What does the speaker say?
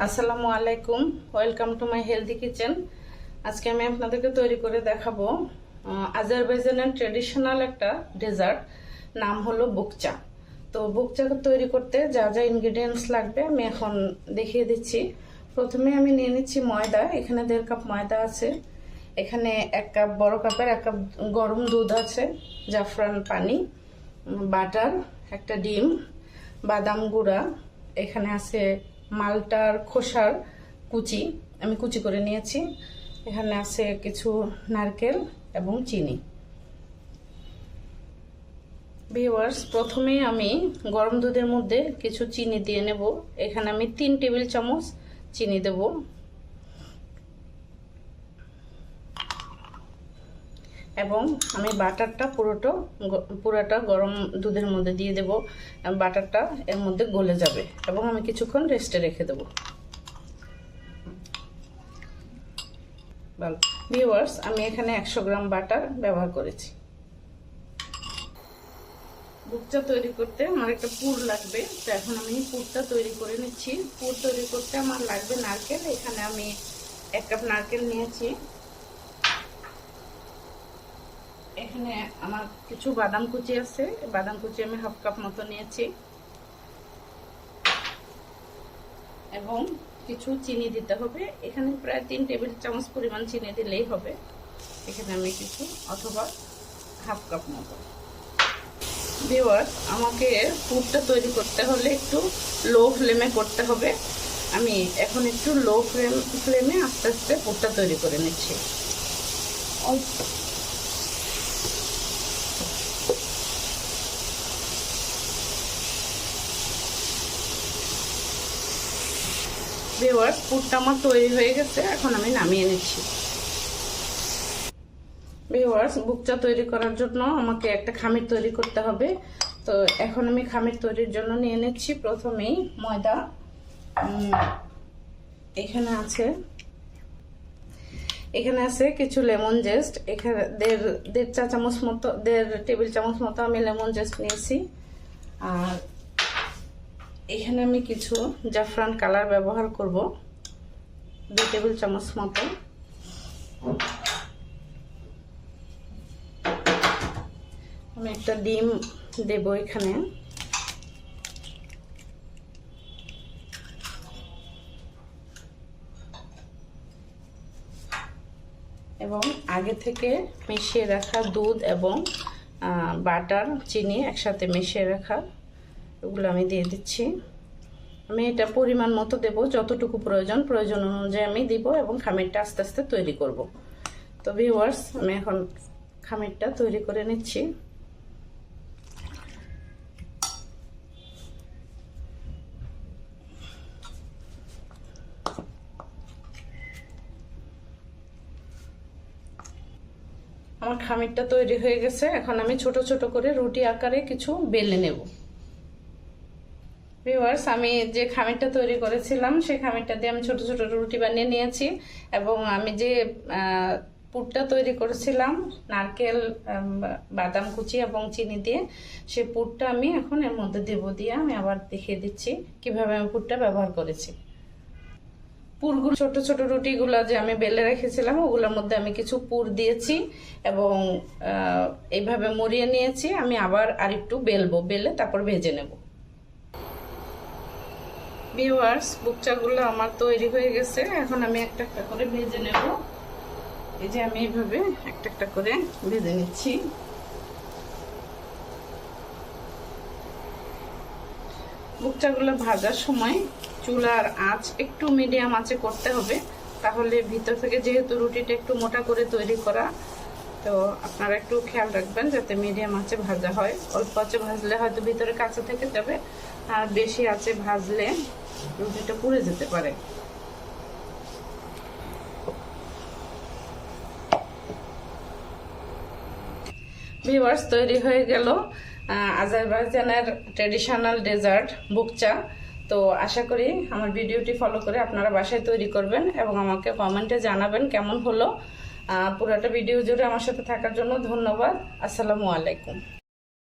আসসালামু আলাইকুম, welcome to my healthy kitchen. আজকে আমি আপনাদেরকে তৈরি করে দেখাবো আজারবাইজানের ট্রেডিশনাল একটা ডেজার্ট, নাম হলো বুকচা। তো বুকচা তৈরি করতে যা যা ইনগ্রিডিয়েন্টস লাগবে আমি এখন দেখিয়ে দিচ্ছি। প্রথমে আমি নিয়ে নিচ্ছি ময়দা। এখানে 1.5 কাপ ময়দা আছে। এখানে 1 কাপ, বড় কাপের 1 কাপ গরম দুধ আছে, জাফরান পানি, বাটার, একটা ডিম, বাদাম গুঁড়া, এখানে আছে মালটার খোসার কুচি, আমি কুচি করে নিয়েছি, এখানে আছে কিছু নারকেল এবং চিনি। ভিউয়ার্স, প্রথমে আমি গরম দুধের মধ্যে কিছু চিনি দিয়ে নেব। এখানে আমি 3 টেবিল চামচ চিনি দেব এবং আমি বাটারটা পুরোটা গরম দুধের মধ্যে দিয়ে দেব। বাটারটা এর মধ্যে গলে যাবে এবং আমি কিছুক্ষণ রেস্টে রেখে দেব। ভিউয়ার্স, আমি এখানে 100 গ্রাম বাটার ব্যবহার করেছি। বুকচা তৈরি করতে আমার একটা পুর লাগবে, তো এখন আমি পুরটা তৈরি করে নিচ্ছি। পুর তৈরি করতে আমার লাগবে নারকেল। এখানে আমি 1 কাপ নারকেল নিয়েছি। এখানে আমার কিছু বাদাম কুচি আছে, বাদাম কুচি আমি 1/2 কাপ মতো নিয়েছি এবং কিছু চিনি দিতে হবে। এখানে প্রায় 3 টেবিল চামচ পরিমাণ চিনি দিলেই হবে। এখানে আমি কিছু, অথবা 1/2 কাপ মতো। ভিউয়ার্স, আমাকে পুরটা তৈরি করতে হলে একটু লো ফ্লেমে করতে হবে। আমি এখন একটু লো ফ্লেমে আস্তে আস্তে পুরটা তৈরি করে নিচ্ছি। ভিউয়ার্স, পুরটা আমার তৈরি হয়ে গেছে, এখন আমি নামিয়ে নিচ্ছি। ভিউয়ার্স, বুকচা তৈরি করার জন্য আমাকে একটা খামির তৈরি করতে হবে। তো এখন আমি খামির তৈরির জন্য নিয়ে নিচ্ছি প্রথমেই ময়দা। এখানে আছে কিছু লেমন জেস্ট। এখানে দেড় চা চামচ মতো, 1.5 টেবিল চামচ মতো আমি লেমন জেস্ট নিয়েছি। আর এখানে আমি কিছু জাফরান কালার ব্যবহার করব, 2 টেবিল চামচ মতো। আমি একটা ডিম দেব এখানে। এবং আগে থেকে মিশিয়ে রাখা দুধ এবং বাটার, চিনি একসাথে মিশিয়ে রাখা, এগুলো আমি দিয়ে দিচ্ছি। আমি এটা পরিমাণ মতো দেব, যতটুকু প্রয়োজন অনুযায়ী আমি দিব এবং খামিরটা আস্তে আস্তে তৈরি করব। তো ভিউয়ার্স, আমি এখন খামিরটা তৈরি করে নিচ্ছি। আমার খামিরটা তৈরি হয়ে গেছে। এখন আমি ছোট ছোট করে রুটি আকারে কিছু বেলে নেব। ভিউয়ার্স, আমি যে খামিরটা তৈরি করেছিলাম সেই খামিরটা দিয়ে আমি ছোট ছোট রুটি বানিয়ে নিয়েছি এবং আমি যে পুরটা তৈরি করেছিলাম নারকেল, বাদাম কুচি এবং চিনি দিয়ে, সেই পুরটা আমি এখন এর মধ্যে দেব। দিয়ে আমি আবার দেখিয়ে দিচ্ছি কিভাবে আমি পুরটা ব্যবহার করেছি। পুরগুলো, ছোট ছোট রুটিগুলো যে আমি বেলে রেখেছিলাম, ওগুলোর মধ্যে আমি কিছু পুর দিয়েছি এবং এইভাবে মুড়িয়ে নিয়েছি। আমি আবার আরেকটু বেলবো, বেলে তারপর ভেজে নেব। ভিউয়ার্স, বুকচাগুলো আমার তৈরি হয়ে গেছে। এখন আমি একটা একটা করে ভেজে নেব। এই যে আমি এইভাবে একটা একটা করে ভেজে নিচ্ছি। বুকচাগুলো ভাজার সময় চুলার আঁচ একটু মিডিয়াম আঁচে করতে হবে, তাহলে ভিতর থেকে, যেহেতু রুটিটা একটু মোটা করে তৈরি করা, তো আপনারা একটু খেয়াল রাখবেন যাতে মিডিয়াম আঁচে ভাজা হয়। অল্প আঁচে ভাজলে হয়তো ভিতরে কাঁচা থেকে যাবে, আর বেশি আঁচে ভাজলে রুটিটা পুড়ে যেতে পারে। ভিউয়ার্স, তৈরি হয়ে গেল আজারবাইজানের ট্রেডিশনাল ডেজার্ট বুকচা। তো আশা করি আমার ভিডিওটি ফলো করে আপনারা বাসায় তৈরি করবেন এবং আমাকে কমেন্টে জানাবেন কেমন হলো। পুরোটা ভিডিও জুড়ে আমার সাথে থাকার জন্য ধন্যবাদ। আসসালামু আলাইকুম।